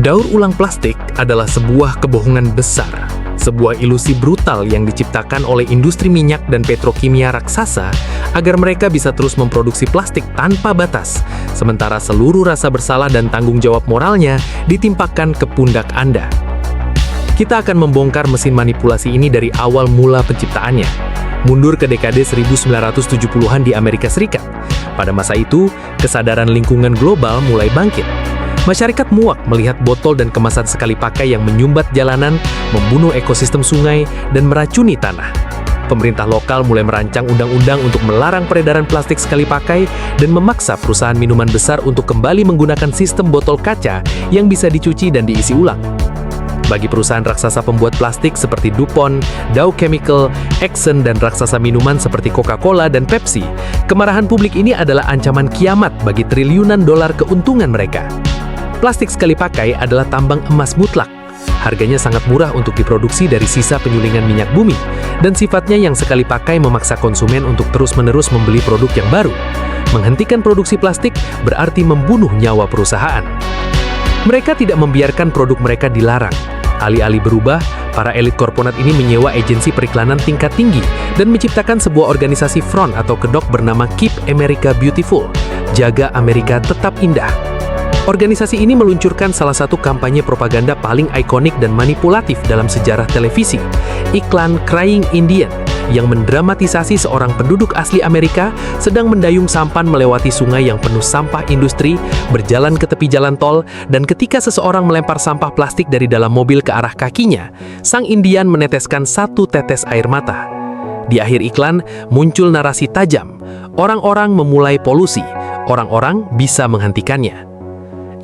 Daur ulang plastik adalah sebuah kebohongan besar, sebuah ilusi brutal yang diciptakan oleh industri minyak dan petrokimia raksasa agar mereka bisa terus memproduksi plastik tanpa batas, sementara seluruh rasa bersalah dan tanggung jawab moralnya ditimpakan ke pundak Anda. Kita akan membongkar mesin manipulasi ini dari awal mula penciptaannya, mundur ke dekade 1970-an di Amerika Serikat. Pada masa itu, kesadaran lingkungan global mulai bangkit. Masyarakat muak melihat botol dan kemasan sekali pakai yang menyumbat jalanan, membunuh ekosistem sungai, dan meracuni tanah. Pemerintah lokal mulai merancang undang-undang untuk melarang peredaran plastik sekali pakai dan memaksa perusahaan minuman besar untuk kembali menggunakan sistem botol kaca yang bisa dicuci dan diisi ulang. Bagi perusahaan raksasa pembuat plastik seperti DuPont, Dow Chemical, Exxon, dan raksasa minuman seperti Coca-Cola dan Pepsi, kemarahan publik ini adalah ancaman kiamat bagi triliunan dolar keuntungan mereka. Plastik sekali pakai adalah tambang emas mutlak. Harganya sangat murah untuk diproduksi dari sisa penyulingan minyak bumi, dan sifatnya yang sekali pakai memaksa konsumen untuk terus-menerus membeli produk yang baru. Menghentikan produksi plastik berarti membunuh nyawa perusahaan. Mereka tidak membiarkan produk mereka dilarang. Alih-alih berubah, para elit korporat ini menyewa agensi periklanan tingkat tinggi dan menciptakan sebuah organisasi front atau kedok bernama Keep America Beautiful, Jaga Amerika Tetap Indah. Organisasi ini meluncurkan salah satu kampanye propaganda paling ikonik dan manipulatif dalam sejarah televisi, iklan Crying Indian, yang mendramatisasi seorang penduduk asli Amerika sedang mendayung sampan melewati sungai yang penuh sampah industri, berjalan ke tepi jalan tol, dan ketika seseorang melempar sampah plastik dari dalam mobil ke arah kakinya, sang Indian meneteskan satu tetes air mata. Di akhir iklan, muncul narasi tajam, orang-orang memulai polusi, orang-orang bisa menghentikannya.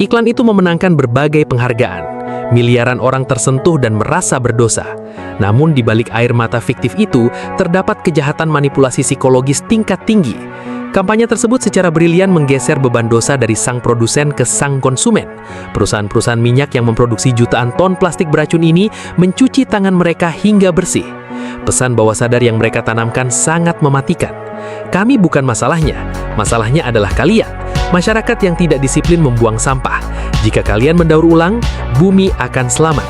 Iklan itu memenangkan berbagai penghargaan. Miliaran orang tersentuh dan merasa berdosa. Namun di balik air mata fiktif itu, terdapat kejahatan manipulasi psikologis tingkat tinggi. Kampanye tersebut secara brilian menggeser beban dosa dari sang produsen ke sang konsumen. Perusahaan-perusahaan minyak yang memproduksi jutaan ton plastik beracun ini mencuci tangan mereka hingga bersih. Pesan bawah sadar yang mereka tanamkan sangat mematikan. Kami bukan masalahnya adalah kalian, masyarakat yang tidak disiplin membuang sampah. Jika kalian mendaur ulang, bumi akan selamat.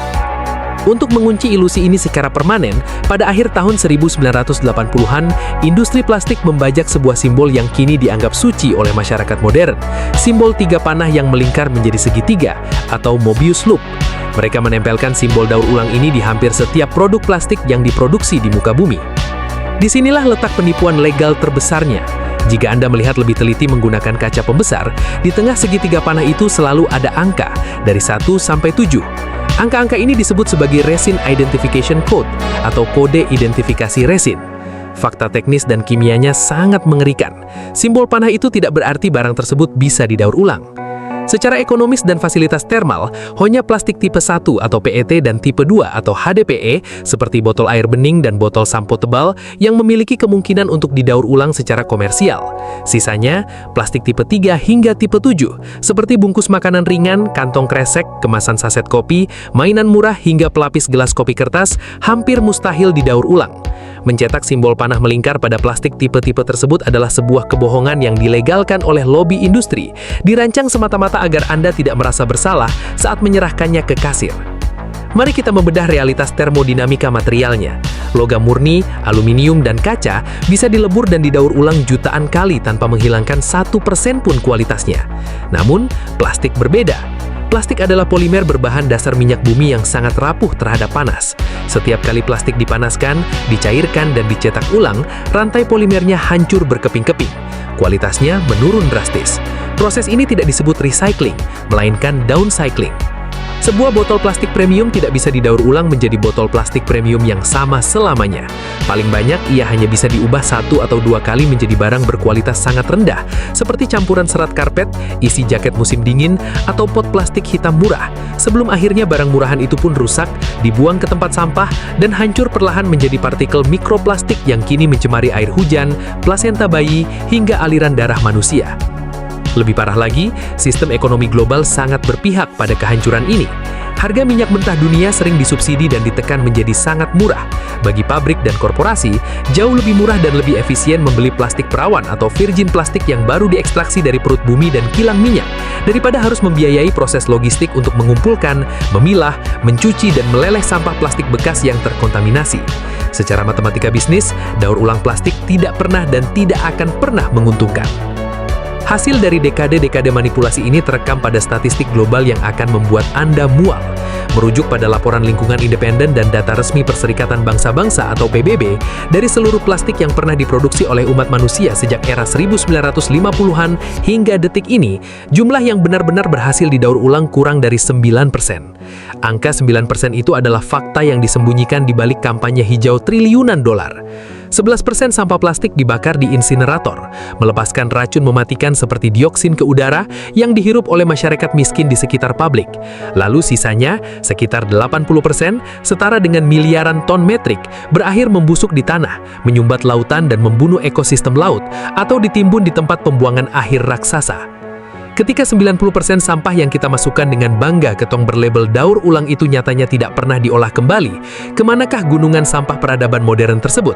Untuk mengunci ilusi ini secara permanen, pada akhir tahun 1980-an, industri plastik membajak sebuah simbol yang kini dianggap suci oleh masyarakat modern, simbol tiga panah yang melingkar menjadi segitiga, atau Mobius Loop. Mereka menempelkan simbol daur ulang ini di hampir setiap produk plastik yang diproduksi di muka bumi. Disinilah letak penipuan legal terbesarnya. Jika Anda melihat lebih teliti menggunakan kaca pembesar, di tengah segitiga panah itu selalu ada angka, dari 1 sampai 7. Angka-angka ini disebut sebagai Resin Identification Code, atau kode identifikasi resin. Fakta teknis dan kimianya sangat mengerikan. Simbol panah itu tidak berarti barang tersebut bisa didaur ulang. Secara ekonomis dan fasilitas termal, hanya plastik tipe 1 atau PET dan tipe 2 atau HDPE seperti botol air bening dan botol sampo tebal yang memiliki kemungkinan untuk didaur ulang secara komersial. Sisanya, plastik tipe 3 hingga tipe 7 seperti bungkus makanan ringan, kantong kresek, kemasan saset kopi, mainan murah hingga pelapis gelas kopi kertas hampir mustahil didaur ulang. Mencetak simbol panah melingkar pada plastik tipe-tipe tersebut adalah sebuah kebohongan yang dilegalkan oleh lobi industri, dirancang semata-mata agar Anda tidak merasa bersalah saat menyerahkannya ke kasir. Mari kita membedah realitas termodinamika materialnya. Logam murni, aluminium, dan kaca bisa dilebur dan didaur ulang jutaan kali tanpa menghilangkan 1% pun kualitasnya. Namun, plastik berbeda. Plastik adalah polimer berbahan dasar minyak bumi yang sangat rapuh terhadap panas. Setiap kali plastik dipanaskan, dicairkan, dan dicetak ulang, rantai polimernya hancur berkeping-keping. Kualitasnya menurun drastis. Proses ini tidak disebut recycling, melainkan downcycling. Sebuah botol plastik premium tidak bisa didaur ulang menjadi botol plastik premium yang sama selamanya. Paling banyak, ia hanya bisa diubah 1 atau 2 kali menjadi barang berkualitas sangat rendah, seperti campuran serat karpet, isi jaket musim dingin, atau pot plastik hitam murah, sebelum akhirnya barang murahan itu pun rusak, dibuang ke tempat sampah, dan hancur perlahan menjadi partikel mikroplastik yang kini mencemari air hujan, plasenta bayi, hingga aliran darah manusia. Lebih parah lagi, sistem ekonomi global sangat berpihak pada kehancuran ini. Harga minyak mentah dunia sering disubsidi dan ditekan menjadi sangat murah. Bagi pabrik dan korporasi, jauh lebih murah dan lebih efisien membeli plastik perawan atau virgin plastik yang baru diekstraksi dari perut bumi dan kilang minyak, daripada harus membiayai proses logistik untuk mengumpulkan, memilah, mencuci, dan meleleh sampah plastik bekas yang terkontaminasi. Secara matematika bisnis, daur ulang plastik tidak pernah dan tidak akan pernah menguntungkan. Hasil dari dekade-dekade manipulasi ini terekam pada statistik global yang akan membuat Anda mual. Merujuk pada laporan lingkungan independen dan data resmi Perserikatan Bangsa-Bangsa atau PBB, dari seluruh plastik yang pernah diproduksi oleh umat manusia sejak era 1950-an hingga detik ini, jumlah yang benar-benar berhasil didaur ulang kurang dari 9%. Angka 9% itu adalah fakta yang disembunyikan di balik kampanye hijau triliunan dolar. 11% sampah plastik dibakar di insinerator, melepaskan racun mematikan seperti dioksin ke udara yang dihirup oleh masyarakat miskin di sekitar pabrik. Lalu sisanya, sekitar 80%, setara dengan miliaran ton metrik, berakhir membusuk di tanah, menyumbat lautan dan membunuh ekosistem laut, atau ditimbun di tempat pembuangan akhir raksasa. Ketika 90% sampah yang kita masukkan dengan bangga ke tong berlabel daur ulang itu nyatanya tidak pernah diolah kembali, kemanakah gunungan sampah peradaban modern tersebut?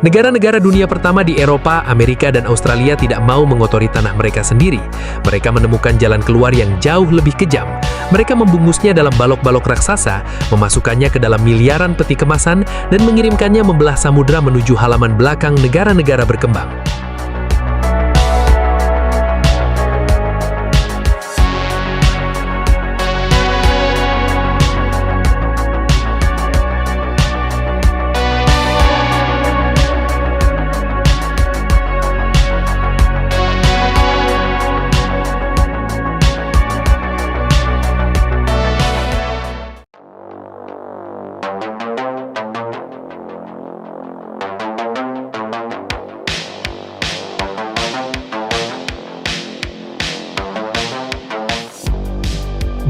Negara-negara dunia pertama di Eropa, Amerika, dan Australia tidak mau mengotori tanah mereka sendiri. Mereka menemukan jalan keluar yang jauh lebih kejam. Mereka membungkusnya dalam balok-balok raksasa, memasukkannya ke dalam miliaran peti kemasan, dan mengirimkannya membelah samudera menuju halaman belakang negara-negara berkembang.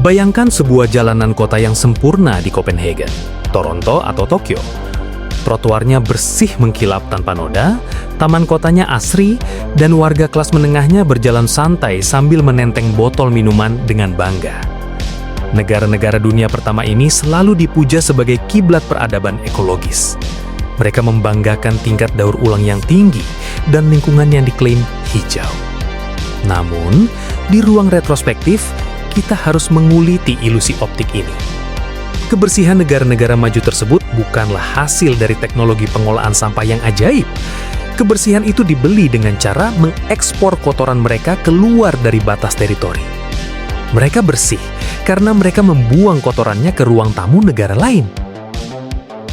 Bayangkan sebuah jalanan kota yang sempurna di Copenhagen, Toronto, atau Tokyo. Trotoarnya bersih mengkilap tanpa noda, taman kotanya asri, dan warga kelas menengahnya berjalan santai sambil menenteng botol minuman dengan bangga. Negara-negara dunia pertama ini selalu dipuja sebagai kiblat peradaban ekologis. Mereka membanggakan tingkat daur ulang yang tinggi dan lingkungan yang diklaim hijau. Namun, di ruang retrospektif, kita harus menguliti ilusi optik ini. Kebersihan negara-negara maju tersebut bukanlah hasil dari teknologi pengolahan sampah yang ajaib. Kebersihan itu dibeli dengan cara mengekspor kotoran mereka keluar dari batas teritori. Mereka bersih karena mereka membuang kotorannya ke ruang tamu negara lain.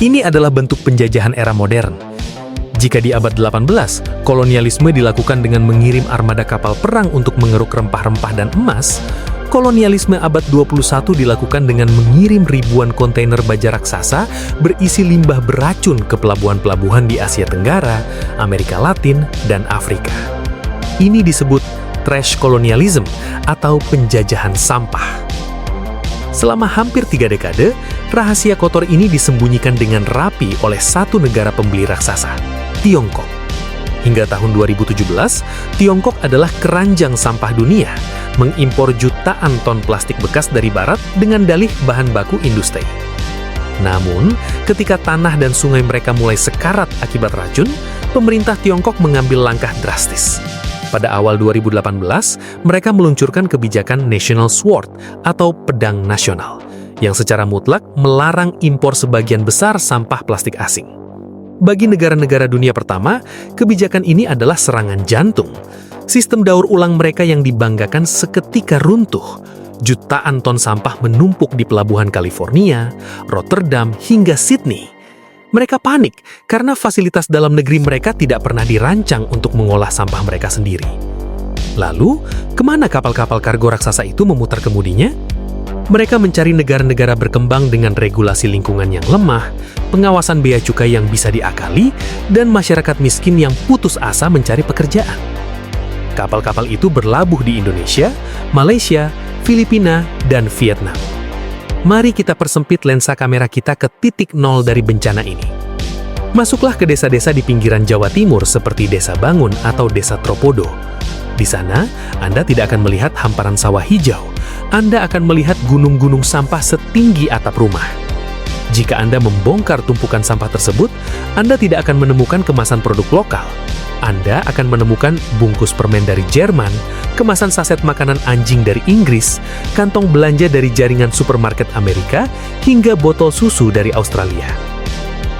Ini adalah bentuk penjajahan era modern. Jika di abad 18, kolonialisme dilakukan dengan mengirim armada kapal perang untuk mengeruk rempah-rempah dan emas, kolonialisme abad 21 dilakukan dengan mengirim ribuan kontainer baja raksasa berisi limbah beracun ke pelabuhan-pelabuhan di Asia Tenggara, Amerika Latin, dan Afrika. Ini disebut trash colonialism atau penjajahan sampah. Selama hampir 3 dekade, rahasia kotor ini disembunyikan dengan rapi oleh satu negara pembeli raksasa, Tiongkok. Hingga tahun 2017, Tiongkok adalah keranjang sampah dunia, mengimpor jutaan ton plastik bekas dari barat dengan dalih bahan baku industri. Namun, ketika tanah dan sungai mereka mulai sekarat akibat racun, pemerintah Tiongkok mengambil langkah drastis. Pada awal 2018, mereka meluncurkan kebijakan National Sword atau pedang nasional, yang secara mutlak melarang impor sebagian besar sampah plastik asing. Bagi negara-negara dunia pertama, kebijakan ini adalah serangan jantung. Sistem daur ulang mereka yang dibanggakan seketika runtuh. Jutaan ton sampah menumpuk di pelabuhan California, Rotterdam, hingga Sydney. Mereka panik karena fasilitas dalam negeri mereka tidak pernah dirancang untuk mengolah sampah mereka sendiri. Lalu, kemana kapal-kapal kargo raksasa itu memutar kemudinya? Mereka mencari negara-negara berkembang dengan regulasi lingkungan yang lemah, pengawasan bea cukai yang bisa diakali, dan masyarakat miskin yang putus asa mencari pekerjaan. Kapal-kapal itu berlabuh di Indonesia, Malaysia, Filipina, dan Vietnam. Mari kita persempit lensa kamera kita ke titik nol dari bencana ini. Masuklah ke desa-desa di pinggiran Jawa Timur seperti Desa Bangun atau Desa Tropodo. Di sana, Anda tidak akan melihat hamparan sawah hijau, Anda akan melihat gunung-gunung sampah setinggi atap rumah. Jika Anda membongkar tumpukan sampah tersebut, Anda tidak akan menemukan kemasan produk lokal. Anda akan menemukan bungkus permen dari Jerman, kemasan saset makanan anjing dari Inggris, kantong belanja dari jaringan supermarket Amerika, hingga botol susu dari Australia.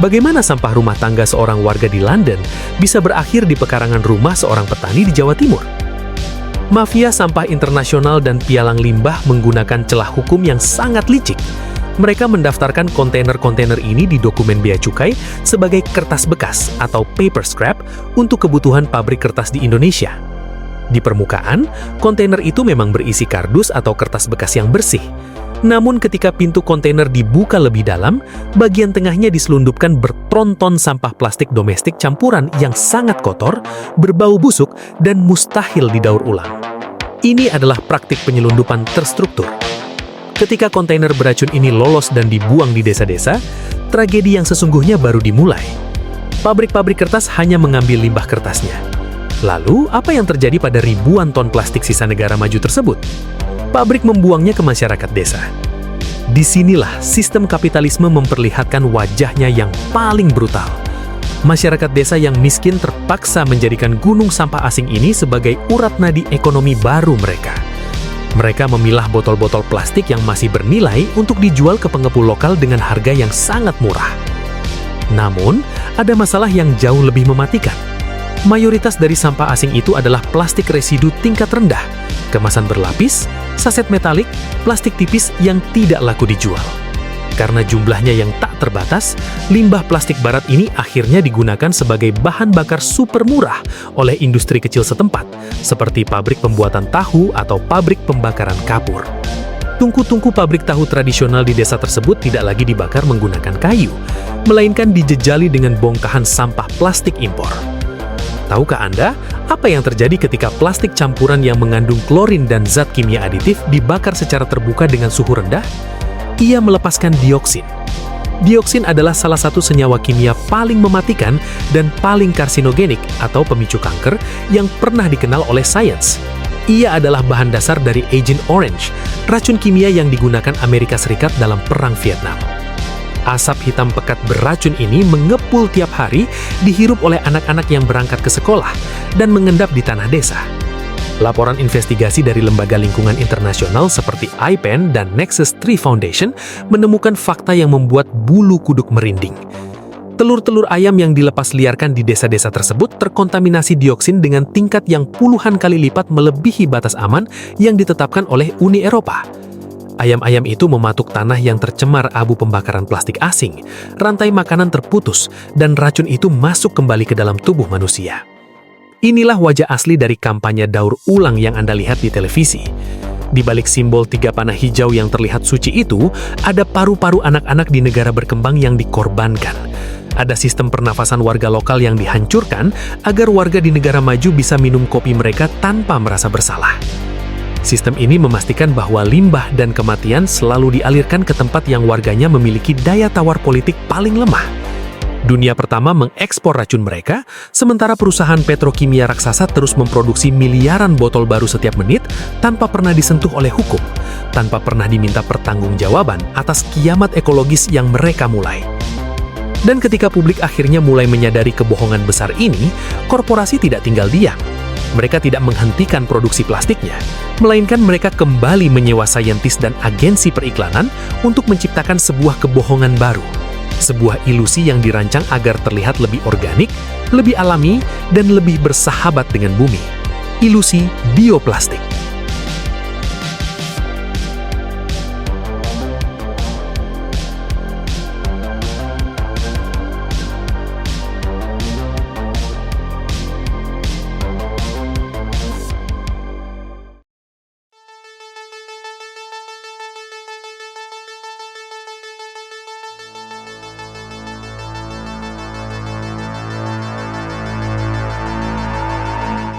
Bagaimana sampah rumah tangga seorang warga di London bisa berakhir di pekarangan rumah seorang petani di Jawa Timur? Mafia sampah internasional dan pialang limbah menggunakan celah hukum yang sangat licik. Mereka mendaftarkan kontainer-kontainer ini di dokumen bea cukai sebagai kertas bekas atau paper scrap untuk kebutuhan pabrik kertas di Indonesia. Di permukaan, kontainer itu memang berisi kardus atau kertas bekas yang bersih. Namun ketika pintu kontainer dibuka lebih dalam, bagian tengahnya diselundupkan bertonton sampah plastik domestik campuran yang sangat kotor, berbau busuk, dan mustahil didaur ulang. Ini adalah praktik penyelundupan terstruktur. Ketika kontainer beracun ini lolos dan dibuang di desa-desa, tragedi yang sesungguhnya baru dimulai. Pabrik-pabrik kertas hanya mengambil limbah kertasnya. Lalu, apa yang terjadi pada ribuan ton plastik sisa negara maju tersebut? Pabrik membuangnya ke masyarakat desa. Disinilah sistem kapitalisme memperlihatkan wajahnya yang paling brutal. Masyarakat desa yang miskin terpaksa menjadikan gunung sampah asing ini sebagai urat nadi ekonomi baru mereka. Mereka memilah botol-botol plastik yang masih bernilai untuk dijual ke pengepul lokal dengan harga yang sangat murah. Namun, ada masalah yang jauh lebih mematikan. Mayoritas dari sampah asing itu adalah plastik residu tingkat rendah, kemasan berlapis, saset metalik, plastik tipis yang tidak laku dijual. Karena jumlahnya yang tak terbatas, limbah plastik barat ini akhirnya digunakan sebagai bahan bakar super murah oleh industri kecil setempat, seperti pabrik pembuatan tahu atau pabrik pembakaran kapur. Tungku-tungku pabrik tahu tradisional di desa tersebut tidak lagi dibakar menggunakan kayu, melainkan dijejali dengan bongkahan sampah plastik impor. Tahukah Anda apa yang terjadi ketika plastik campuran yang mengandung klorin dan zat kimia aditif dibakar secara terbuka dengan suhu rendah? Ia melepaskan dioksin. Dioksin adalah salah satu senyawa kimia paling mematikan dan paling karsinogenik atau pemicu kanker yang pernah dikenal oleh sains. Ia adalah bahan dasar dari Agent Orange, racun kimia yang digunakan Amerika Serikat dalam Perang Vietnam. Asap hitam pekat beracun ini mengepul tiap hari, dihirup oleh anak-anak yang berangkat ke sekolah dan mengendap di tanah desa. Laporan investigasi dari lembaga lingkungan internasional seperti IPEN dan Nexus 3 Foundation menemukan fakta yang membuat bulu kuduk merinding. Telur-telur ayam yang dilepas liarkan di desa-desa tersebut terkontaminasi dioksin dengan tingkat yang puluhan kali lipat melebihi batas aman yang ditetapkan oleh Uni Eropa. Ayam-ayam itu mematuk tanah yang tercemar abu pembakaran plastik asing, rantai makanan terputus, dan racun itu masuk kembali ke dalam tubuh manusia. Inilah wajah asli dari kampanye daur ulang yang Anda lihat di televisi. Di balik simbol 3 panah hijau yang terlihat suci itu, ada paru-paru anak-anak di negara berkembang yang dikorbankan. Ada sistem pernafasan warga lokal yang dihancurkan agar warga di negara maju bisa minum kopi mereka tanpa merasa bersalah. Sistem ini memastikan bahwa limbah dan kematian selalu dialirkan ke tempat yang warganya memiliki daya tawar politik paling lemah. Dunia pertama mengekspor racun mereka, sementara perusahaan petrokimia raksasa terus memproduksi miliaran botol baru setiap menit tanpa pernah disentuh oleh hukum, tanpa pernah diminta pertanggungjawaban atas kiamat ekologis yang mereka mulai. Dan ketika publik akhirnya mulai menyadari kebohongan besar ini, korporasi tidak tinggal diam. Mereka tidak menghentikan produksi plastiknya, melainkan mereka kembali menyewa saintis dan agensi periklanan untuk menciptakan sebuah kebohongan baru. Sebuah ilusi yang dirancang agar terlihat lebih organik, lebih alami, dan lebih bersahabat dengan bumi. Ilusi bioplastik.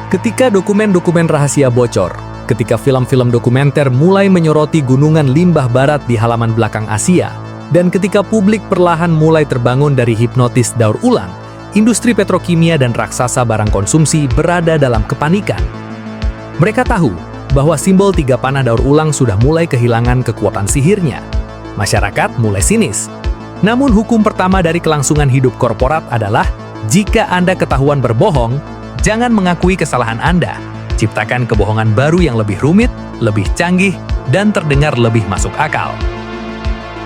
Ketika dokumen-dokumen rahasia bocor, ketika film-film dokumenter mulai menyoroti gunungan limbah barat di halaman belakang Asia, dan ketika publik perlahan mulai terbangun dari hipnotis daur ulang, industri petrokimia dan raksasa barang konsumsi berada dalam kepanikan. Mereka tahu bahwa simbol 3 panah daur ulang sudah mulai kehilangan kekuatan sihirnya. Masyarakat mulai sinis. Namun hukum pertama dari kelangsungan hidup korporat adalah, jika Anda ketahuan berbohong, jangan mengakui kesalahan Anda. Ciptakan kebohongan baru yang lebih rumit, lebih canggih, dan terdengar lebih masuk akal.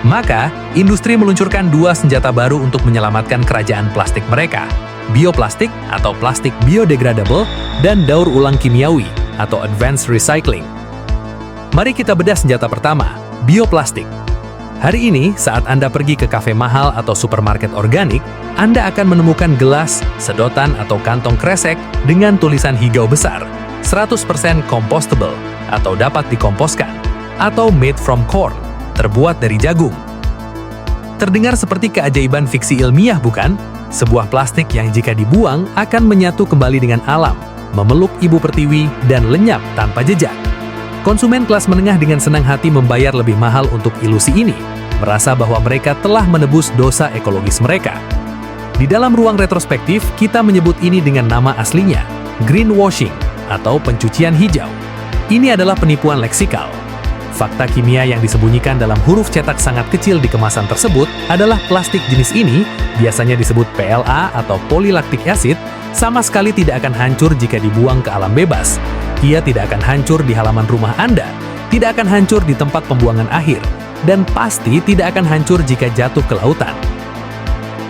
Maka, industri meluncurkan 2 senjata baru untuk menyelamatkan kerajaan plastik mereka, bioplastik atau plastik biodegradable, dan daur ulang kimiawi atau advanced recycling. Mari kita bedah senjata pertama, bioplastik. Hari ini, saat Anda pergi ke kafe mahal atau supermarket organik, Anda akan menemukan gelas, sedotan atau kantong kresek dengan tulisan hijau besar, 100% compostable atau dapat dikomposkan, atau made from corn, terbuat dari jagung. Terdengar seperti keajaiban fiksi ilmiah, bukan? Sebuah plastik yang jika dibuang akan menyatu kembali dengan alam, memeluk ibu pertiwi, dan lenyap tanpa jejak. Konsumen kelas menengah dengan senang hati membayar lebih mahal untuk ilusi ini, merasa bahwa mereka telah menebus dosa ekologis mereka. Di dalam ruang retrospektif, kita menyebut ini dengan nama aslinya, greenwashing atau pencucian hijau. Ini adalah penipuan leksikal. Fakta kimia yang disembunyikan dalam huruf cetak sangat kecil di kemasan tersebut adalah plastik jenis ini, biasanya disebut PLA atau polylactic acid, sama sekali tidak akan hancur jika dibuang ke alam bebas. Ia tidak akan hancur di halaman rumah Anda, tidak akan hancur di tempat pembuangan akhir, dan pasti tidak akan hancur jika jatuh ke lautan.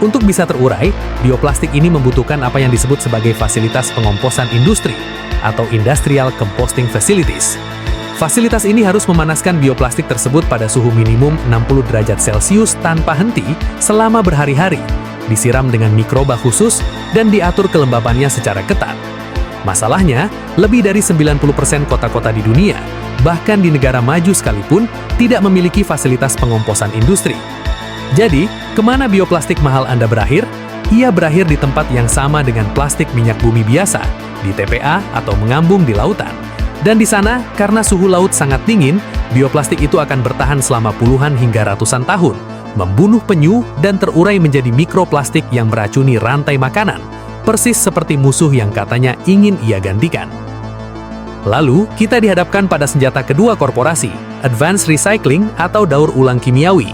Untuk bisa terurai, bioplastik ini membutuhkan apa yang disebut sebagai fasilitas pengomposan industri atau industrial composting facilities. Fasilitas ini harus memanaskan bioplastik tersebut pada suhu minimum 60 derajat Celcius tanpa henti selama berhari-hari, disiram dengan mikroba khusus, dan diatur kelembabannya secara ketat. Masalahnya, lebih dari 90% kota-kota di dunia, bahkan di negara maju sekalipun, tidak memiliki fasilitas pengomposan industri. Jadi, kemana bioplastik mahal Anda berakhir? Ia berakhir di tempat yang sama dengan plastik minyak bumi biasa, di TPA atau mengambung di lautan. Dan di sana, karena suhu laut sangat dingin, bioplastik itu akan bertahan selama puluhan hingga ratusan tahun, membunuh penyu dan terurai menjadi mikroplastik yang meracuni rantai makanan, persis seperti musuh yang katanya ingin ia gantikan. Lalu, kita dihadapkan pada senjata kedua korporasi, advanced recycling atau daur ulang kimiawi.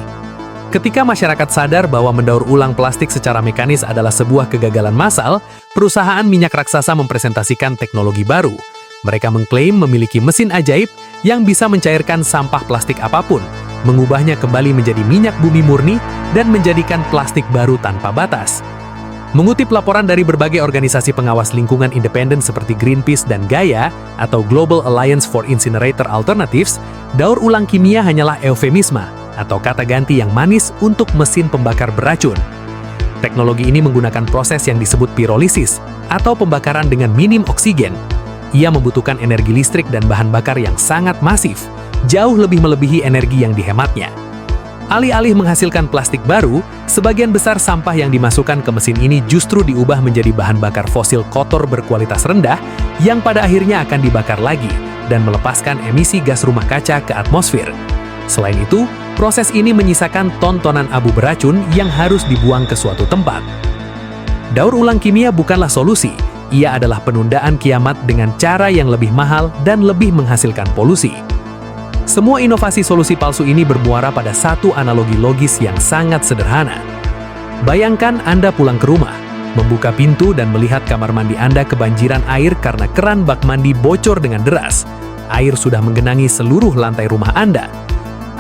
Ketika masyarakat sadar bahwa mendaur ulang plastik secara mekanis adalah sebuah kegagalan massal, perusahaan minyak raksasa mempresentasikan teknologi baru. Mereka mengklaim memiliki mesin ajaib yang bisa mencairkan sampah plastik apapun, mengubahnya kembali menjadi minyak bumi murni, dan menjadikan plastik baru tanpa batas. Mengutip laporan dari berbagai organisasi pengawas lingkungan independen seperti Greenpeace dan Gaia atau Global Alliance for Incinerator Alternatives, daur ulang kimia hanyalah eufemisme atau kata ganti yang manis untuk mesin pembakar beracun. Teknologi ini menggunakan proses yang disebut pirolisis atau pembakaran dengan minim oksigen. Ia membutuhkan energi listrik dan bahan bakar yang sangat masif, jauh lebih melebihi energi yang dihematnya. Alih-alih menghasilkan plastik baru, sebagian besar sampah yang dimasukkan ke mesin ini justru diubah menjadi bahan bakar fosil kotor berkualitas rendah yang pada akhirnya akan dibakar lagi dan melepaskan emisi gas rumah kaca ke atmosfer. Selain itu, proses ini menyisakan ton-tonan abu beracun yang harus dibuang ke suatu tempat. Daur ulang kimia bukanlah solusi. Ia adalah penundaan kiamat dengan cara yang lebih mahal dan lebih menghasilkan polusi. Semua inovasi solusi palsu ini bermuara pada satu analogi logis yang sangat sederhana. Bayangkan Anda pulang ke rumah, membuka pintu dan melihat kamar mandi Anda kebanjiran air karena keran bak mandi bocor dengan deras. Air sudah menggenangi seluruh lantai rumah Anda.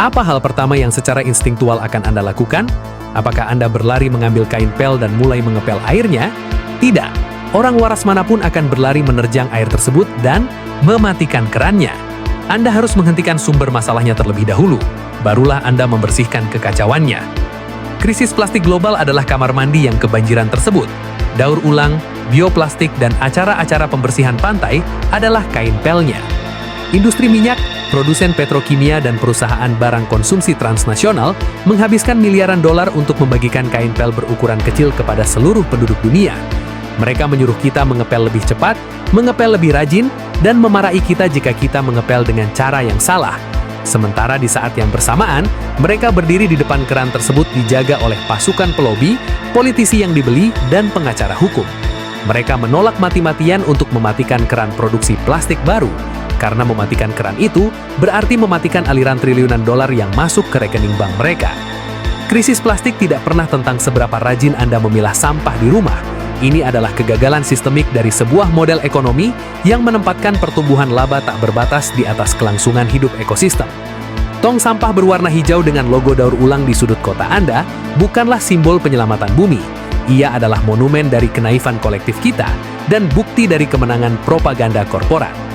Apa hal pertama yang secara instingtual akan Anda lakukan? Apakah Anda berlari mengambil kain pel dan mulai mengepel airnya? Tidak. Orang waras manapun akan berlari menerjang air tersebut dan mematikan kerannya. Anda harus menghentikan sumber masalahnya terlebih dahulu, barulah Anda membersihkan kekacauannya. Krisis plastik global adalah kamar mandi yang kebanjiran tersebut. Daur ulang, bioplastik, dan acara-acara pembersihan pantai adalah kain pelnya. Industri minyak, produsen petrokimia, dan perusahaan barang konsumsi transnasional menghabiskan miliaran dolar untuk membagikan kain pel berukuran kecil kepada seluruh penduduk dunia. Mereka menyuruh kita mengepel lebih cepat, mengepel lebih rajin, dan memarahi kita jika kita mengepel dengan cara yang salah. Sementara di saat yang bersamaan, mereka berdiri di depan keran tersebut dijaga oleh pasukan pelobi, politisi yang dibeli, dan pengacara hukum. Mereka menolak mati-matian untuk mematikan keran produksi plastik baru. Karena mematikan keran itu berarti mematikan aliran triliunan dolar yang masuk ke rekening bank mereka. Krisis plastik tidak pernah tentang seberapa rajin Anda memilah sampah di rumah. Ini adalah kegagalan sistemik dari sebuah model ekonomi yang menempatkan pertumbuhan laba tak berbatas di atas kelangsungan hidup ekosistem. Tong sampah berwarna hijau dengan logo daur ulang di sudut kota Anda bukanlah simbol penyelamatan bumi. Ia adalah monumen dari kenaifan kolektif kita dan bukti dari kemenangan propaganda korporat.